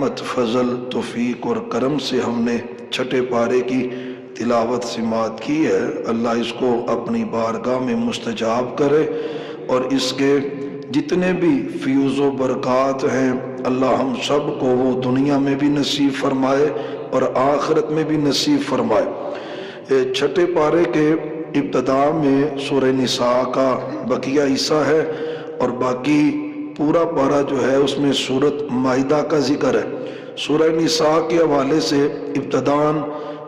رحمت، فضل، توفیق اور کرم سے ہم نے چھٹے پارے کی تلاوت سماعت کی ہے، اللہ اس کو اپنی بارگاہ میں مستجاب کرے اور اس کے جتنے بھی فیوز و برکات ہیں اللہ ہم سب کو وہ دنیا میں بھی نصیب فرمائے اور آخرت میں بھی نصیب فرمائے۔ چھٹے پارے کے ابتدا میں سورہ نساء کا بقیہ حصہ ہے اور باقی پورا پارہ جو ہے اس میں سورۃ مائدہ کا ذکر ہے۔ سورہ نساء کے حوالے سے ابتداً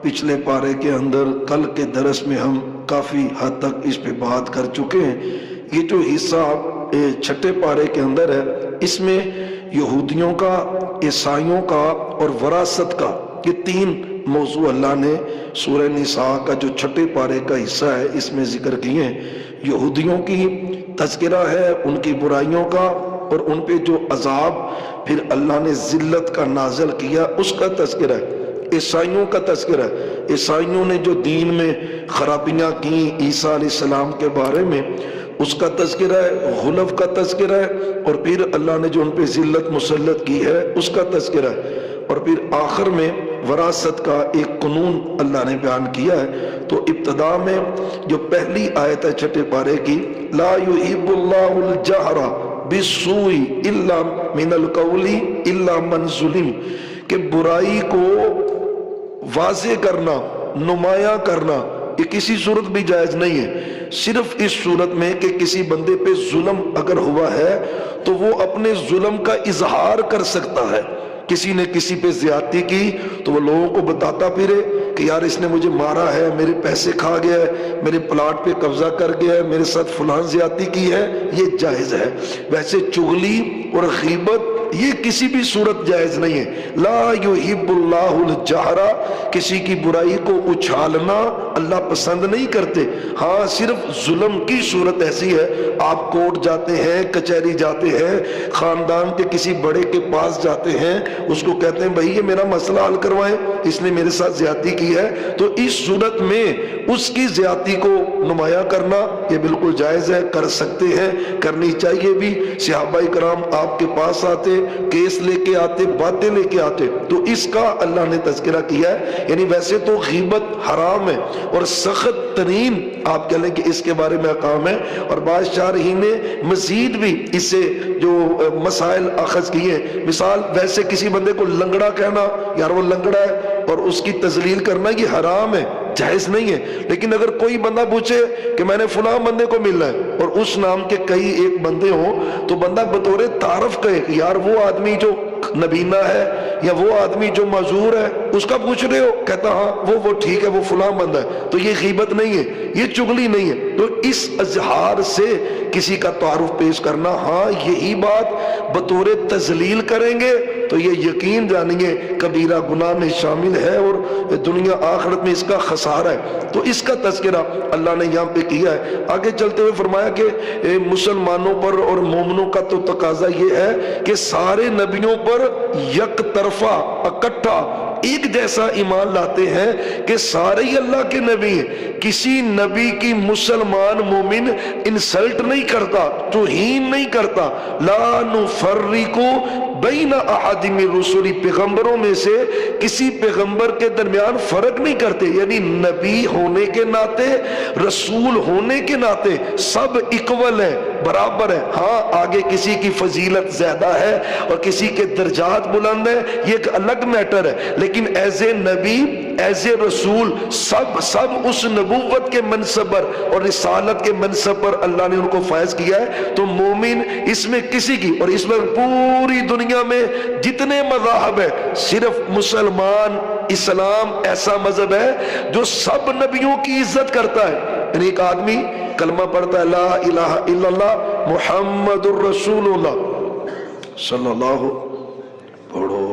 پچھلے پارے کے اندر کل کے درس میں ہم کافی حد تک اس پہ بات کر چکے ہیں۔ یہ جو حصہ چھٹے پارے کے اندر ہے اس میں یہودیوں کا، عیسائیوں کا اور وراثت کا، یہ تین موضوع اللہ نے سورہ نساء کا جو چھٹے پارے کا حصہ ہے اس میں ذکر کیے ہیں۔ یہودیوں کی تذکرہ ہے، ان کی برائیوں کا اور ان پہ جو عذاب پھر اللہ نے ذلت کا نازل کیا اس کا تذکرہ ہے۔ عیسائیوں کا تذکرہ ہے، عیسائیوں نے جو دین میں خرابیاں کی عیسیٰ علیہ السلام کے بارے میں اس کا تذکرہ ہے، غلو کا تذکرہ ہے اور پھر اللہ نے جو ان پہ ذلت مسلط کی ہے اس کا تذکرہ ہے اور پھر آخر میں وراثت کا ایک قانون اللہ نے بیان کیا ہے۔ تو ابتدا میں جو پہلی آیت ہے چھٹے پارے کی، لا یحب اللہ الجہر بالسوء الا من القول الا من ظلم، کہ برائی کو واضح کرنا، نمایاں کرنا یہ کسی صورت بھی جائز نہیں ہے، صرف اس صورت میں کہ کسی بندے پہ ظلم اگر ہوا ہے تو وہ اپنے ظلم کا اظہار کر سکتا ہے۔ کسی نے کسی پہ زیادتی کی تو وہ لوگوں کو بتاتا پھرے کہ یار اس نے مجھے مارا ہے، میرے پیسے کھا گیا ہے، میرے پلاٹ پہ قبضہ کر گیا ہے، میرے ساتھ فلان زیادتی کی ہے، یہ جائز ہے۔ ویسے چغلی اور غیبت یہ کسی بھی صورت جائز نہیں ہے۔ لا یحب اللہ الجہر، کسی کی برائی کو اچھالنا اللہ پسند نہیں کرتے۔ ہاں صرف ظلم کی صورت ایسی ہے، آپ کورٹ جاتے ہیں، کچہری جاتے ہیں، خاندان کے کسی بڑے کے پاس جاتے ہیں، اس کو کہتے ہیں بھائی یہ میرا مسئلہ حل کروائیں، اس نے میرے ساتھ زیادتی کی ہے، تو اس صورت میں اس کی زیادتی کو نمایاں کرنا یہ بالکل جائز ہے، کر سکتے ہیں، کرنی چاہیے بھی۔ صحابہ کرام آپ کے پاس آتے، کیس لے کے آتے، باتیں لے کے آتے، تو اس کا اللہ نے تذکرہ کیا ہے۔ یعنی ویسے تو غیبت حرام ہے اور سخت ترین آپ کہہ لیں کہ اس کے بارے میں احکام ہے، اور بعض شارحین نے مزید بھی اس سے جو مسائل اخذ کیے، مثال ویسے کسی بندے کو لنگڑا کہنا، یار وہ لنگڑا ہے اور اس کی تذلیل کرنا یہ حرام ہے، جائز نہیں ہے۔ لیکن اگر کوئی بندہ پوچھے کہ میں نے فلاں بندے کو ملنا ہے اور اس نام کے کئی ایک بندے ہوں تو بندہ بطور تعارف کہے کہ یار وہ آدمی جو نبینا ہے یا وہ آدمی جو معذور ہے اس کا پوچھ رہے ہو، کہتا ہاں وہ ٹھیک ہے، وہ فلاں بندہ ہے، تو یہ غیبت نہیں ہے، یہ چغلی نہیں ہے۔ تو اس اظہار سے کسی کا تعارف پیش کرنا، ہاں یہی بات بطور تذلیل کریں گے تو یہ یقین جانیے کبیرہ گناہ میں شامل ہے اور دنیا آخرت میں اس کا خسارہ ہے۔ تو اس کا تذکرہ اللہ نے یہاں پہ کیا ہے۔ آگے چلتے ہوئے فرمایا کہ مسلمانوں پر اور مومنوں کا تو تقاضا یہ ہے کہ سارے نبیوں پر یک طرفہ اکٹھا ایک جیسا ایمان لاتے ہیں کہ سارے ہی اللہ کے نبی ہیں، کسی نبی کی مسلمان مومن انسلٹ نہیں کرتا، توہین نہیں کرتا۔ لا نفرق بین احد من رسل، پیغمبروں میں سے کسی پیغمبر کے درمیان فرق نہیں کرتے، یعنی نبی ہونے کے ناطے، رسول ہونے کے ناطے سب اکول ہیں، برابر ہیں۔ ہاں آگے کسی کی فضیلت زیادہ ہے اور کسی کے درجات بلند ہیں، یہ ایک الگ میٹر ہے، لیکن ایز اے نبی، ایز اے رسول سب اس نبوت کے منصب پر اور رسالت کے منصب پر اللہ نے ان کو فائز کیا ہے۔ تو مومن اس میں کسی کی، اور اس میں پوری دنیا میں جتنے مذاہب ہیں، صرف مسلمان اسلام ایسا مذہب ہے جو سب نبیوں کی عزت کرتا ہے۔ یعنی ایک آدمی کلمہ پڑھتا ہے لا الہ الا اللہ محمد الرسول اللہ صلی اللہ، پڑھو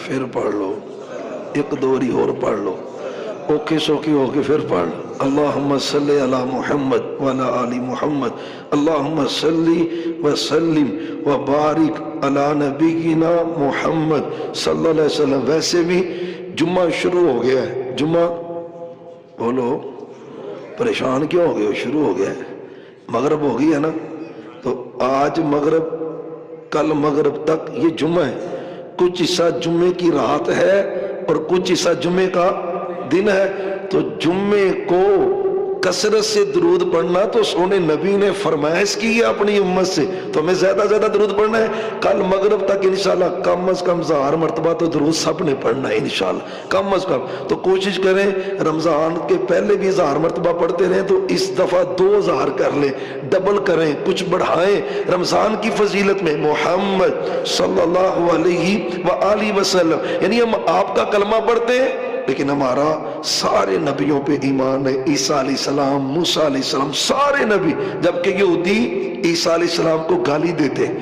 پھر پڑھ لو، ایک دوری اور پڑھ لو، اوکے سوکے ہو کے پھر پڑھ لو، اللہم صلی علی محمد وعلی آل محمد، اللہم صلی وسلم وبارک علی نبینا محمد صلی اللہ علیہ وسلم۔ ویسے بھی جمعہ شروع ہو گیا ہے، جمعہ بولو، پریشان کیوں ہو گئے ہو؟ شروع ہو گیا ہے، مغرب ہو گئی ہے نا، تو آج مغرب، کل مغرب تک یہ جمعہ ہے، کچھ حصہ جمعے کی رات ہے اور کچھ حصہ جمعے کا دن ہے، تو جمعے کو کثرت سے درود پڑھنا تو سونے نبی نے فرمائش کی ہے اپنی امت سے، تو ہمیں زیادہ زیادہ درود پڑھنا ہے۔ کل مغرب تک انشاءاللہ کم از کم 1000 مرتبہ تو درود سب نے پڑھنا ہے انشاءاللہ، کم از کم۔ تو کوشش کریں رمضان کے پہلے بھی 1000 مرتبہ پڑھتے رہیں، تو اس دفعہ 2000 کر لیں، ڈبل کریں، کچھ بڑھائیں رمضان کی فضیلت میں۔ محمد صلی اللہ علیہ وآلہ وسلم، یعنی ہم آپ کا کلمہ پڑھتے ہیں لیکن ہمارا سارے نبیوں پہ ایمان ہے، عیسیٰ علیہ السلام، موسیٰ علیہ السلام، سارے نبی، جبکہ یہودی عیسیٰ علیہ السلام کو گالی دیتے ہیں،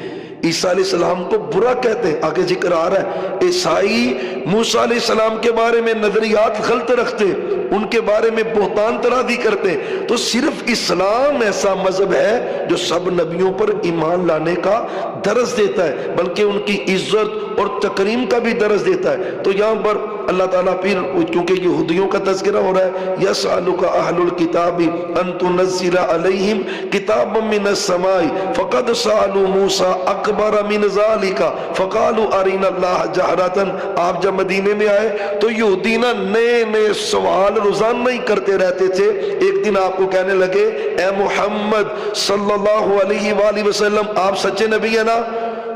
عیسیٰ علیہ السلام کو برا کہتے ہیں۔ آگے ذکر آ رہا ہے عیسائی موسیٰ علیہ السلام کے بارے میں نظریات غلط رکھتے ہیں، ان کے بارے میں بہتان ترازی کرتے ہیں۔ تو صرف اسلام ایسا مذہب ہے جو سب نبیوں پر ایمان لانے کا درس دیتا ہے، بلکہ ان کی عزت اور تکریم کا بھی درس دیتا ہے۔ تو یہاں پر اللہ تعالیٰ پھر چونکہ یہودیوں کا تذکرہ ہو رہا ہے، یسألک اہل الکتاب ان تنزل علیہم کتابا من السماء فقد سألوا موسیٰ اکبر من ذالک فقالوا ارنا اللہ جہرۃ۔ آپ جب مدینے میں آئے تو یہودی نئے نئے سوال روزانہ ہی کرتے رہتے تھے۔ ایک دن آپ کو کہنے لگے اے محمد صلی اللہ علیہ وآلہ وسلم آپ سچے نبی ہیں نا؟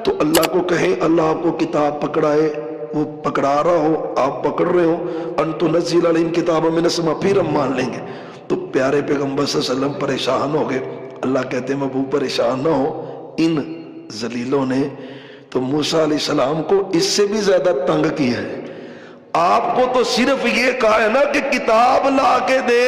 تو اللہ کو کہیں اللہ آپ کو کتاب پکڑائے، وہ پکڑا رہا ہو، آپ پکڑ رہے ہو، ان تنزل علیہم کتابا من السماء، پھر ہم مان لیں گے۔ تو پیارے پیغمبر صلی اللہ علیہ وسلم پریشان ہو گئے۔ اللہ کہتے ہیں محبوب پریشان نہ ہو، ان ذلیلوں نے تو موسیٰ علیہ السلام کو اس سے بھی زیادہ تنگ کیا ہے۔ آپ کو تو صرف یہ کہا ہے نا کہ کتاب لا کے دے،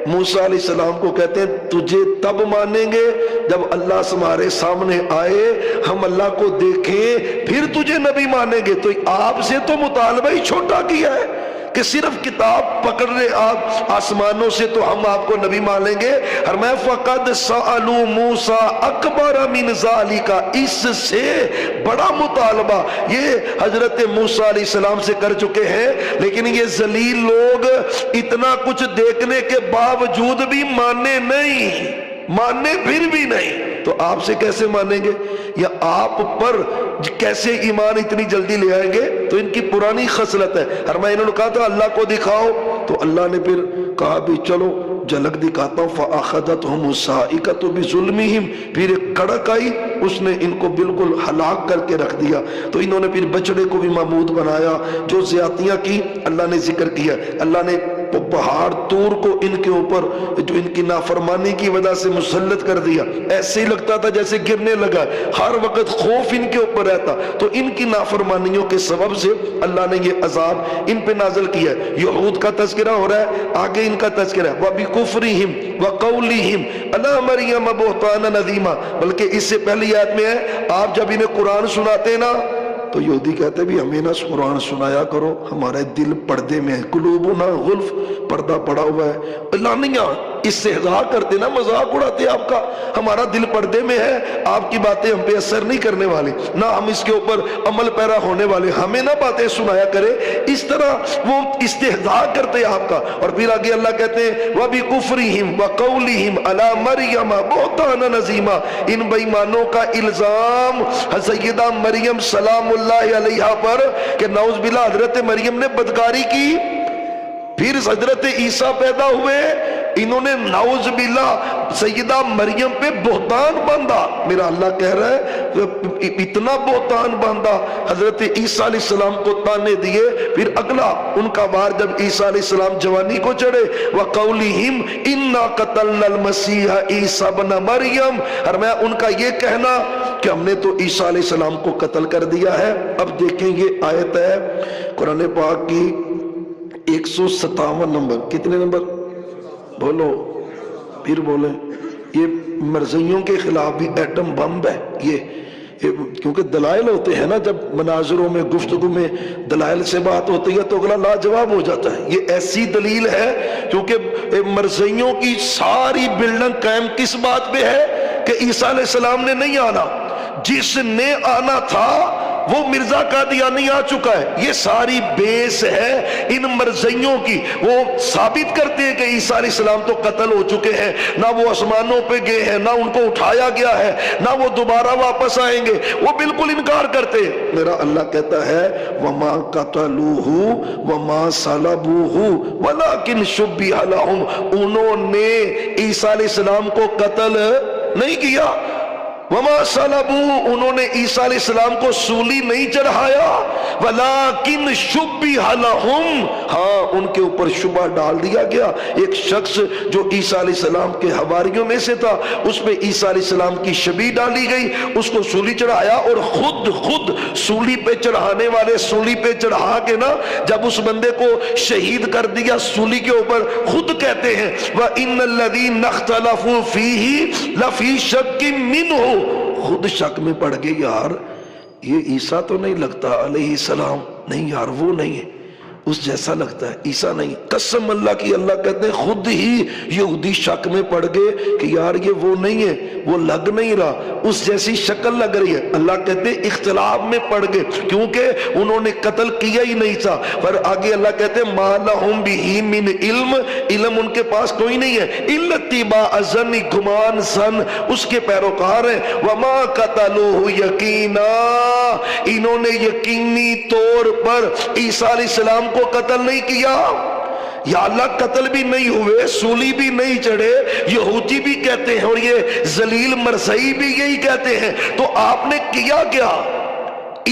موسیٰ علیہ السلام کو کہتے ہیں تجھے تب مانیں گے جب اللہ ہمارے سامنے آئے، ہم اللہ کو دیکھیں، پھر تجھے نبی مانیں گے۔ تو آپ سے تو مطالبہ ہی چھوٹا کیا ہے کہ صرف کتاب پکڑ رہے آپ آسمانوں سے تو ہم آپ کو نبی مانیں گے۔ فرمایا فقد سألوا موسیٰ اکبر من ذالک، اس سے بڑا مطالبہ یہ حضرت موسیٰ علیہ السلام سے کر چکے ہیں، لیکن یہ ذلیل لوگ اتنا کچھ دیکھنے کے باوجود بھی مانے نہیں، ماننے پھر بھی نہیں۔ تو آپ سے کیسے مانیں گے، یا آپ پر کیسے ایمان اتنی جلدی لے آئیں گے؟ تو ان کی پرانی خصلت ہے۔ فرمایا انہوں نے کہا تھا اللہ کو دکھاؤ، تو اللہ نے پھر کہا بھی چلو جھلک دکھاتا ہوں۔ فَأَخَذَتْهُمُ الصَّاعِقَةُ بِظُلْمِهِمْ، پھر ایک کڑک آئی، اس نے ان کو بالکل ہلاک کر کے رکھ دیا۔ تو انہوں نے پھر بچڑے کو بھی معبود بنایا، جو زیادتیاں کی اللہ نے ذکر کیا۔ اللہ نے پہاڑ طور کو ان کے اوپر جو ان کی نافرمانی کی وجہ سے مسلط کر دیا، ایسے ہی لگتا تھا جیسے گرنے لگا، ہر وقت خوف ان کے اوپر رہتا۔ تو ان کی نافرمانیوں کے سبب سے اللہ نے یہ عذاب ان پہ نازل کیا ہے۔ یہود کا تذکرہ ہو رہا ہے، آگے ان کا تذکرہ ہے وَبِكُفْرِهِمْ وَقَوْلِهِمْ عَلَى مَرْيَمَ بُهْتَانًا عَظِيمًا، بلکہ اس سے پہلی آیت میں ہے آپ جب انہیں قرآن سناتے نا تو یہودی کہتے بھی ہمیں نہ قرآن سنایا کرو، ہمارے دل پردے میں ہے، قلوبنا غلف، پردہ پڑا ہوا ہے۔ لانیاں استہزاء کرتے نا، مذاق اڑاتے آپ کا، ہمارا دل پردے میں ہے، آپ کی باتیں ہم پہ اثر نہیں کرنے والی، نہ ہم اس کے اوپر عمل پیرا ہونے والے، ہمیں نہ باتیں سنایا کرے۔ اس طرح وہ استہزاء کرتے آپ کا۔ اور پھر آگے اللہ کہتے ہیں وَبِكُفْرِهِمْ وَقَوْلِهِمْ عَلَى مَرْيَمَ بُهْتَانًا عَظِيمًا، ان بے ایمانوں کا الزام سیدہ مریم سلام اللہ علیہا پر کہ نعوذ باللہ حضرت مریم نے بدکاری کی، پھر حضرت عیسیٰ پیدا ہوئے، انہوں نے نعوذ باللہ سیدہ مریم پہ بہتان باندھا۔ میرا اللہ کہہ رہا ہے اتنا بہتان باندھا، حضرت عیسیٰ علیہ السلام کو تانے دیے۔ پھر اگلا ان کا بار جب عیسیٰ علیہ السلام جوانی کو چڑھے وَقَوْلِهِمْ إِنَّا قَتَلْنَا الْمَسِيحَ عِيسَى ابْنَ مَرْيَمَ، فرمایا ان کا یہ کہنا کہ ہم نے تو عیسیٰ علیہ السلام کو قتل کر دیا ہے۔ اب دیکھیں یہ آیت ہے قرآن پاک کی 157 نمبر، کتنے نمبر بولو پھر بولیں۔ یہ مرزیوں کے خلاف بھی ایٹم بم ہے یہ کیونکہ دلائل ہوتے ہیں نا، جب مناظروں میں گفتگو میں دلائل سے بات ہوتی ہے تو اگلا لاجواب ہو جاتا ہے۔ یہ ایسی دلیل ہے کیونکہ مرزیوں کی ساری بلڈنگ قائم کس بات پہ ہے کہ عیسیٰ علیہ السلام نے نہیں آنا، جس نے آنا تھا وہ مرزا قادیانی آ چکا ہے. یہ ساری بیس ہے ان مرزیوں کی. وہ ثابت کرتے ہیں کہ عیسیٰ علیہ السلام تو قتل ہو چکے ہیں, نہ وہ آسمانوں پہ گئے ہیں, نہ ان کو اٹھایا گیا ہے, نہ وہ دوبارہ واپس آئیں گے. وہ بالکل انکار کرتے ہیں. میرا اللہ کہتا ہے وَمَا قَتَلُوهُ وَمَا صَلَبُوهُ وَلَكِنْ شُبِّهَ لَهُمْ. انہوں نے عیسیٰ علیہ السلام کو قتل نہیں کیا. وَمَا صَلَبُوهُ, انہوں نے عیسیٰ علیہ السلام کو سولی نہیں چڑھایا. وَلَكِنْ شُبِّهَ لَهُمْ, ہاں ان کے اوپر شبہ ڈال دیا گیا. ایک شخص جو عیسیٰ علیہ السلام کے حواریوں میں سے تھا, اس پہ عیسیٰ علیہ السلام کی شبیہ ڈالی گئی, اس کو سولی چڑھایا, اور خود سولی پہ چڑھانے والے سولی پہ چڑھا کے نا جب اس بندے کو شہید کر دیا سولی کے اوپر, خود کہتے ہیں وَإِنَّ الَّذِينَ اخْتَلَفُوا فِيهِ لَفِي شَكٍّ مِّنْهُ, خود شک میں پڑ گئے, یار یہ عیسیٰ تو نہیں لگتا علیہ السلام, نہیں یار وہ نہیں ہے, اس جیسا لگتا ہے, عیسیٰ نہیں. قسم اللہ کی, اللہ کہتے ہیں خود ہی یہودی شک میں پڑ گئے کہ یار یہ وہ نہیں ہے, وہ لگ نہیں رہا, اس جیسی شکل لگ رہی ہے. اللہ کہتے ہیں اختلاف میں پڑ گئے کیونکہ انہوں نے قتل کیا ہی نہیں تھا. پر آگے اللہ کہتے ہیں مَا لَهُمْ بِهِ مِنْ علم, علم ان کے پاس کوئی نہیں ہے, إِلَّا اتِّبَاعَ الظَّنِّ, گمان زن اس کے پیروکار ہیں. وَمَا قَتَلُوهُ یقینا, انہوں نے یقینی طور پر عیسیٰ علیہ السلام کو قتل نہیں کیا. یا اللہ قتل بھی نہیں ہوئے, سولی بھی نہیں چڑھے, یہودی بھی کہتے ہیں اور یہ ذلیل مرزئی بھی یہی کہتے ہیں. تو آپ نے کیا کیا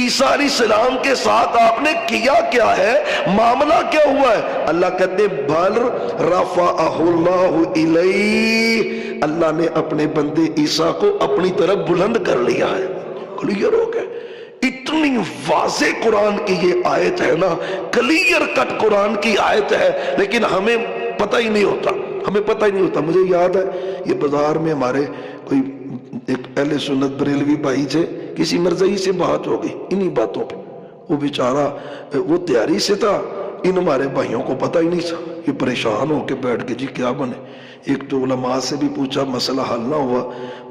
عیسیٰ علیہ السلام کے ساتھ, آپ نے کیا کیا ہے, معاملہ کیا ہوا ہے؟ اللہ کہتے بل رفعہ اللہ الیہ, اللہ نے اپنے بندے عیسیٰ کو اپنی طرف بلند کر لیا ہے. کلیئر ہو گئے. اتنی واضح قرآن کی یہ آیت ہے نا, کلیئر کٹ قرآن کی آیت ہے, لیکن ہمیں پتہ ہی نہیں ہوتا, ہمیں پتہ ہی نہیں ہوتا. مجھے یاد ہے یہ بازار میں ہمارے کوئی ایک اہل سنت بریلوی بھائی تھے, کسی مرزئی سے بات ہو گئی انہی باتوں پہ, وہ بیچارہ وہ تیاری سے تھا, ان ہمارے بھائیوں کو پتہ ہی نہیں تھا. یہ پریشان ہو کے بیٹھ کے جی کیا بنے. ایک تو علماء سے بھی پوچھا, مسئلہ حل نہ ہوا,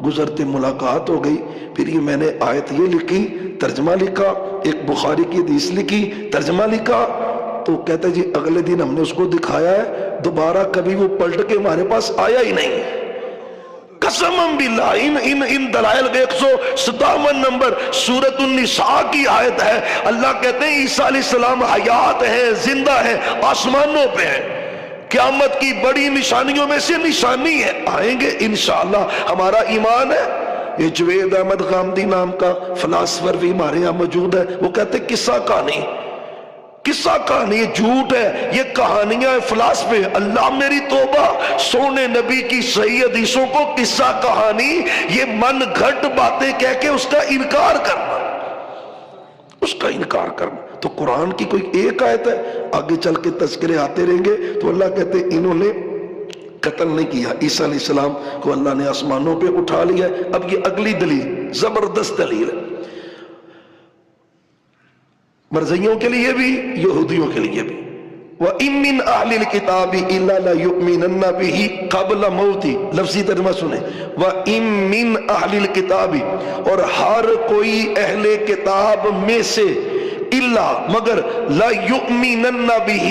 گزرتے ملاقات ہو گئی. پھر یہ میں نے آیت یہ لکھی, ترجمہ لکھا, ایک بخاری کی حدیث لکھی, ترجمہ لکھا. تو کہتا ہے جی اگلے دن ہم نے اس کو دکھایا ہے, دوبارہ کبھی وہ پلٹ کے ہمارے پاس آیا ہی نہیں. قسم باللہ ان دلائل کے 157 نمبر سورۃ النساء کی آیت ہے. اللہ کہتے ہیں عیسیٰ علیہ السلام حیات ہیں, زندہ ہیں, آسمانوں پہ ہیں. قیامت کی بڑی نشانیوں میں سے نشانی ہے, آئیں گے انشاءاللہ, ہمارا ایمان ہے. یہ جوید احمد غامدی نام کا فلاسفر بھی ہمارے یہاں موجود ہے, وہ کہتے ہیں قصہ کہانی, قصہ کہانی جھوٹ ہے, یہ کہانیاں فلاسفے. اللہ میری توبہ, سونے نبی کی صحیح حدیثوں کو قصہ کہانی, یہ من گھٹ باتیں کہہ کے اس کا انکار کرنا, اس کا انکار کرنا. تو قرآن کی کوئی ایک آیت ہے, آگے چل کے تذکرے آتے رہیں گے. تو اللہ کہتے ہیں انہوں نے قتل نہیں کیا, عیسیٰ علیہ السلام کو اللہ نے آسمانوں پہ اٹھا لیا. اب یہ اگلی دلیل زبردست دلیل ہے, مرزیوں کے لیے بھی یہودیوں کے لیے بھی. وَإِن مِّنْ أَهْلِ الْكِتَابِ إِلَّا لَيُؤْمِنَنَّ بِهِ قَبْلَ مَوْتِهِ, لفظی ترجمہ سنیں. وَإِن مِّنْ أَهْلِ الْكِتَابِ, اور ہر کوئی اہل کتاب میں سے, اللہ مگر, لا یؤمنن بہ,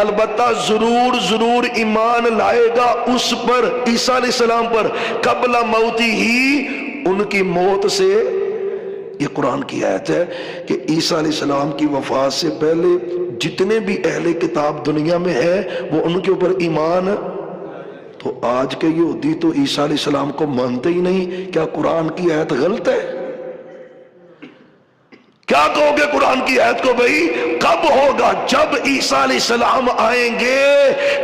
البتہ ضرور ایمان لائے گا اس پر, عیسیٰ علیہ السلام پر, قبل موتی ہی, ان کی موت سے. یہ قرآن کی آیت ہے کہ عیسیٰ علیہ السلام کی وفات سے پہلے جتنے بھی اہل کتاب دنیا میں ہیں وہ ان کے اوپر ایمان. تو آج کے یہودی تو عیسیٰ علیہ السلام کو مانتے ہی نہیں. کیا قرآن کی آیت غلط ہے؟ کیا کہو گے قرآن کی آیت کو بھئی؟ کب ہوگا؟ جب عیسیٰ علیہ السلام آئیں گے,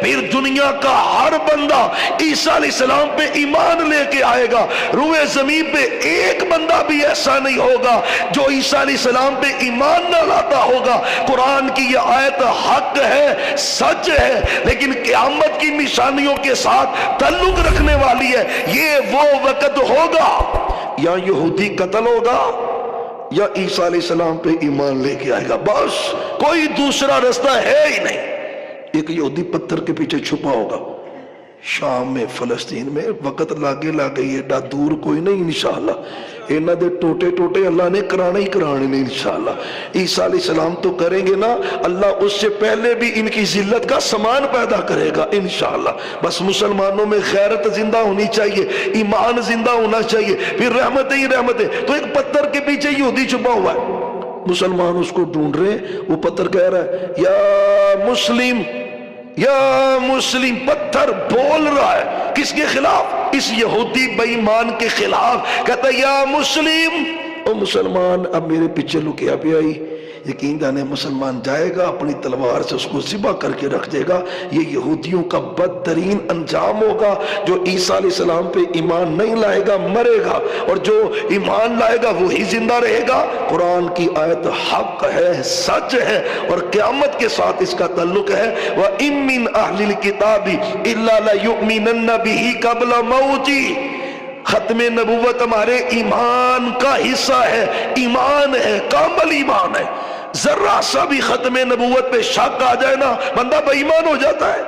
پھر دنیا کا ہر بندہ عیسیٰ علیہ السلام پہ ایمان لے کے آئے گا. روئے زمین پہ ایک بندہ بھی ایسا نہیں ہوگا جو عیسیٰ علیہ السلام پہ ایمان نہ لاتا ہوگا. قرآن کی یہ آیت حق ہے, سچ ہے, لیکن قیامت کی نشانیوں کے ساتھ تعلق رکھنے والی ہے. یہ وہ وقت ہوگا یا یہودی قتل ہوگا یا عیسیٰ علیہ السلام پہ ایمان لے کے آئے گا, بس کوئی دوسرا رستہ ہے ہی نہیں. ایک یہودی پتھر کے پیچھے چھپا ہوگا شام میں, فلسطین میں, وقت لاگے لاگے, یہ دور کوئی نہیں انشاءاللہ. انہاں دے ٹوٹے ٹوٹے اللہ نے کرانے ہی کرانے نے انشاءاللہ. عیسیٰ علیہ السلام تو کریں گے نا، اللہ اس سے پہلے بھی ان کی ذلت کا سامان پیدا کرے گا انشاءاللہ. بس مسلمانوں میں غیرت زندہ ہونی چاہیے، ایمان زندہ ہونا چاہیے، پھر رحمتیں ہی رحمتیں. تو ایک پتھر کے پیچھے یہودی چھپا ہوا ہے، مسلمان اس کو ڈھونڈ رہے ہیں، وہ پتھر کہہ رہا ہے یا مسلم یا مسلم. پتھر بول رہا ہے کس کے خلاف؟ اس یہودی بے ایمان کے خلاف. کہتا ہے یا مسلم، او مسلمان اب میرے پیچھے لکیا پہ آئی. یقین جانے مسلمان جائے گا اپنی تلوار سے اس کو ذبح کر کے رکھ دے گا. یہ یہودیوں کا بدترین انجام ہوگا. جو عیسیٰ علیہ السلام پہ ایمان نہیں لائے گا مرے گا، اور جو ایمان لائے گا وہی زندہ رہے گا. قرآن کی آیت حق ہے، سچ ہے، اور قیامت کے ساتھ اس کا تعلق ہے. وَإِن مِّنْ أَهْلِ الْكِتَابِ إِلَّا لَيُؤْمِنَنَّ بِهِ قَبْلَ مَوْتِهِ. ختم نبوت ہمارے ایمان کا حصہ ہے، ایمان ہے، کامل ایمان ہے. ذرا سا بھی ختم نبوت پہ شک آ جائے نا بندہ بے ایمان ہو جاتا ہے.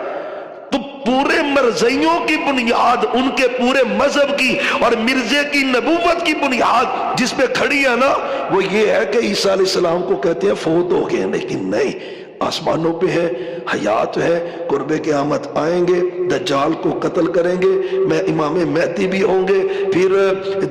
تو پورے مرزائیوں کی بنیاد، ان کے پورے مذہب کی اور مرزے کی نبوت کی بنیاد جس پہ کھڑی ہے نا، وہ یہ ہے کہ عیسیٰ علیہ السلام کو کہتے ہیں فوت ہو گئے، لیکن نہیں، آسمانوں پہ ہے، حیات ہے، قرب قیامت آئیں گے، دجال کو قتل کریں گے، میں امام مہدی بھی ہوں گے، پھر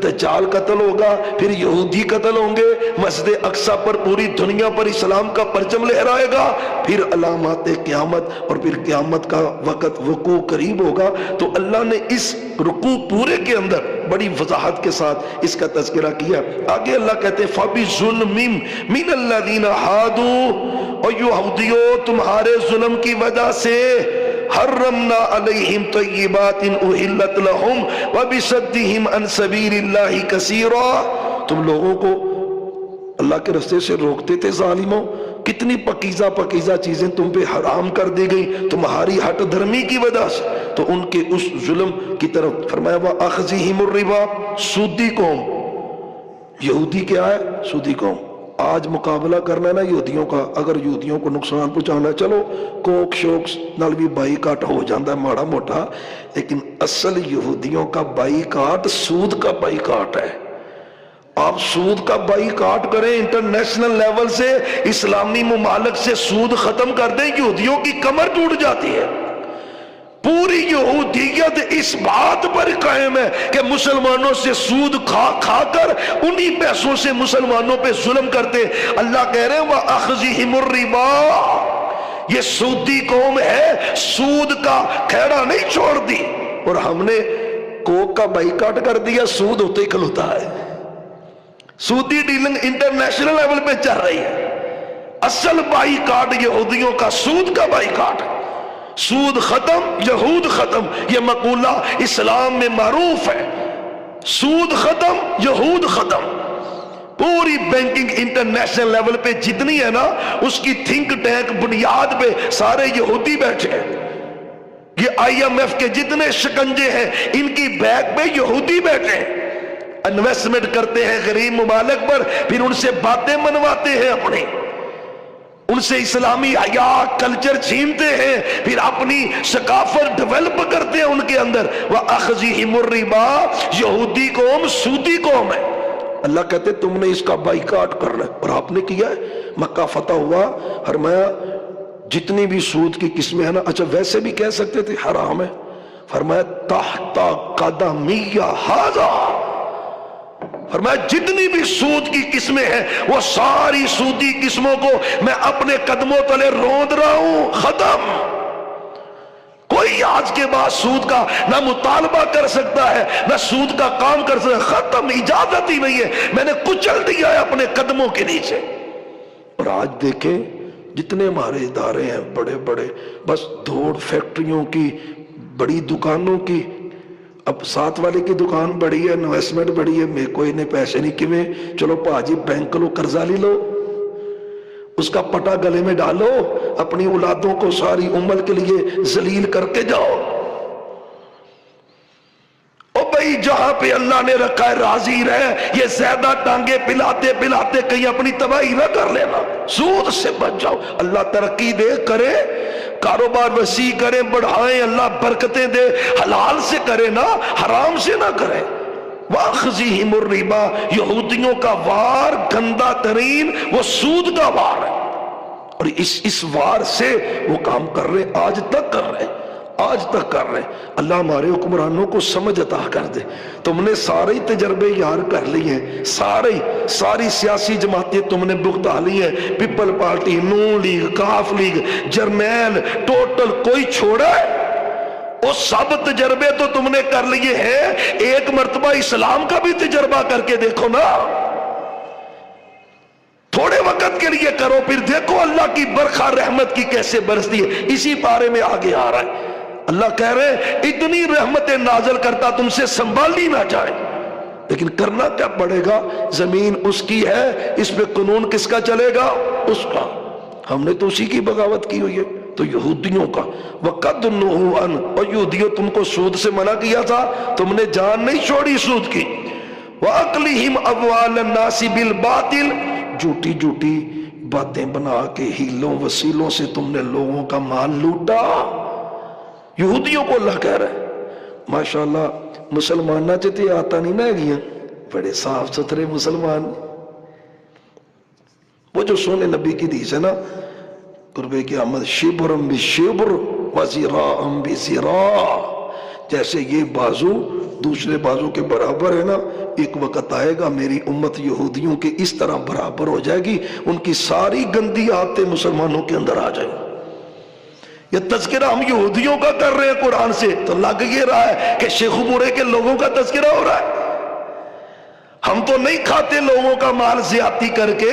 دجال قتل ہوگا، پھر یہودی قتل ہوں گے، مسجد اقصی پر پوری دنیا پر اسلام کا پرچم لہرائے گا، پھر علامات قیامت، اور پھر قیامت کا وقت وقوع قریب ہوگا. تو اللہ نے اس رکوع پورے کے اندر بڑی وضاحت کے ساتھ اس کا تذکرہ کیا. آگے اللہ کہتے ہیں فَبِظُلْمٍ مِّنَ الَّذِينَ هَادُوا، اور یہودیوں تمہارے ظلم کی وجہ سے حرمنا علیہم طیبات احلت لہم وبصدہم عن سبیل اللہ کثیرا. تم لوگوں کو اللہ کے راستے سے روکتے تھے ظالموں، کتنی پکیزہ پکیزہ چیزیں تم پہ حرام کر دی گئی تمہاری ہٹ دھرمی کی وجہ سے. تو ان کے اس ظلم کی طرف فرمایا وَأَخْذِهِمُ الرِّبَا. سودی قوم، یہودی کیا ہے؟ سودی قوم. آج مقابلہ کرنا ہے نا یہودیوں کا، اگر یہودیوں کو نقصان پہنچانا ہے چلو کوک شوک نال بھی بائی کاٹ ہو جاندہ ہے ماڑا موٹا، لیکن اصل یہودیوں کا بائی کاٹ سود کا بائی کاٹ ہے. آپ سود کا بائی کاٹ کریں، انٹرنیشنل لیول سے اسلامی ممالک سے سود ختم کر دیں، یہودیوں کی کمر ٹوٹ جاتی ہے. پوری یہودیت اس بات پر قائم ہے کہ مسلمانوں سے سود کھا کھا کر انہی پیسوں سے مسلمانوں پہ ظلم کرتے. اللہ کہہ رہے ہیں وَأَخْذِهِمُ الرِّبَا. یہ سودی قوم ہے، سود کا کھیڑا نہیں چھوڑ دی. اور ہم نے کوک کا بائیکاٹ کر دیا، سود ہوتے ہی کھلوتا ہے. سودی ڈیلنگ انٹرنیشنل لیول پہ چل رہی ہے. اصل بائیکاٹ یہودیوں کا سود کا بائیکاٹ. سود ختم، یہود ختم، یہ مقولہ اسلام میں معروف ہے. سود ختم، یہود ختم. پوری بینکنگ انٹرنیشنل لیول پہ جتنی ہے نا، اس کی تھنک ٹینک بنیاد پہ سارے یہودی بیٹھے ہیں. یہ IMF کے جتنے شکنجے ہیں ان کی بیک پہ یہودی بیٹھے ہیں. انویسٹمنٹ کرتے ہیں غریب ممالک پر، پھر ان سے باتیں منواتے ہیں اپنی، ان سے اسلامی حیا کلچر چھینتے ہیں، پھر اپنی ثقافت ڈیولپ کرتے ہیں ان کے اندر. وَأَخْذِهِمُ الرِّبَا. یہودی قوم سودی قوم ہے. اللہ کہتے تم نے اس کا بائیکاٹ کرنا ہے، اور آپ نے کیا ہے. مکہ فتح ہوا، فرمایا جتنی بھی سود کی قسمیں ہیں نا، اچھا ویسے بھی کہہ سکتے تھے حرام ہے، فرمایا تحت قدمیہ ھذا. فرمایا جتنی بھی سود کی قسمیں ہیں وہ ساری سودی قسموں کو میں اپنے قدموں تلے روند رہا ہوں. ختم. کوئی آج کے بعد سود کا نہ مطالبہ کر سکتا ہے، نہ سود کا کام کر سکتا ہے. ختم. اجازت ہی نہیں ہے، میں نے کچل دیا ہے اپنے قدموں کے نیچے. اور آج دیکھیں جتنے ہمارے ادارے ہیں بڑے بڑے، بس دوڑ فیکٹریوں کی، بڑی دکانوں کی. اب ساتھ والے کی دکان بڑی ہے، انویسٹمنٹ بڑی ہے، میں کوئی نے پیسے نہیں کیویں، چلو پاجی بینک لو قرضہ لی لو، اس کا پٹا گلے میں ڈالو، اپنی اولادوں کو ساری عمر کے لیے ذلیل کر کے جاؤ. او بھئی جہاں پہ اللہ نے رکھا ہے راضی رہے. یہ زیادہ ٹانگیں پلاتے پلاتے کہیں اپنی تباہی نہ کر لینا. سود سے بچ جاؤ. اللہ ترقی دے کرے، کاروبار وسیع کرے، بڑھائیں، اللہ برکتیں دے. حلال سے کرے نا، حرام سے نہ کرے. واخذہم الربا، یہودیوں کا وار گندا ترین وہ سود کا وار ہے، اور اس وار سے وہ کام کر رہے، آج تک کر رہے، آج تک کر رہے۔ اللہ ہمارے حکمرانوں کو سمجھ عطا کر دے۔ تم نے سارے تجربے یار کر لی ہیں، ساری سیاسی جماعتیں تم نے بھگتا لی ہیں، پیپل پارٹی، نون لیگ، کاف لیگ، جرنیل، ٹوٹل کوئی چھوڑا ہے؟ وہ سب تجربے تو تم نے کر لیے ہیں، ایک مرتبہ اسلام کا بھی تجربہ کر کے دیکھو نا، تھوڑے وقت کے لیے کرو، پھر دیکھو اللہ کی برکھا رحمت کی کیسے برستی ہے۔ اسی بارے میں آگے آ رہا ہے، اللہ کہہ رہے ہیں اتنی رحمتیں نازل کرتا تم سے سنبھالی نہ جائے، لیکن کرنا کیا پڑے گا؟ زمین اس کی ہے، اس پہ قانون کس کا چلے گا؟ اس کا۔ ہم نے تو اسی کی بغاوت کی ہوئی ہے، تو یہودیوں کا وَقَدْ نُهُوا عَنْهُ، اور یہودیوں تم کو سود سے منع کیا تھا، تم نے جان نہیں چھوڑی سود کی۔ وَأَقْلِهِمْ أَمْوَالَ النَّاسِ بِالْبَاطِلِ، جھوٹی باتیں بنا کے ہیلوں وسیلوں سے تم نے لوگوں کا مال لوٹا۔ یہودیوں کو اللہ کہہ رہا ہے، ماشاءاللہ مسلمانہ چتے آتا نہیں نہ گیا، بڑے صاف ستھرے مسلمان، وہ جو سونے نبی کی حدیث ہے نا، قرب قیامت شبرم بشبر وزراعم بزراع، جیسے یہ بازو دوسرے بازو کے برابر ہے نا، ایک وقت آئے گا میری امت یہودیوں کے اس طرح برابر ہو جائے گی، ان کی ساری گندی عادتیں مسلمانوں کے اندر آ جائیں۔ یہ تذکرہ ہم یہودیوں کا کر رہے ہیں قرآن سے، تو لگ یہ رہا ہے کہ شیخ برے کے لوگوں کا تذکرہ ہو رہا ہے۔ ہم تو نہیں کھاتے لوگوں کا مال زیادتی کر کے،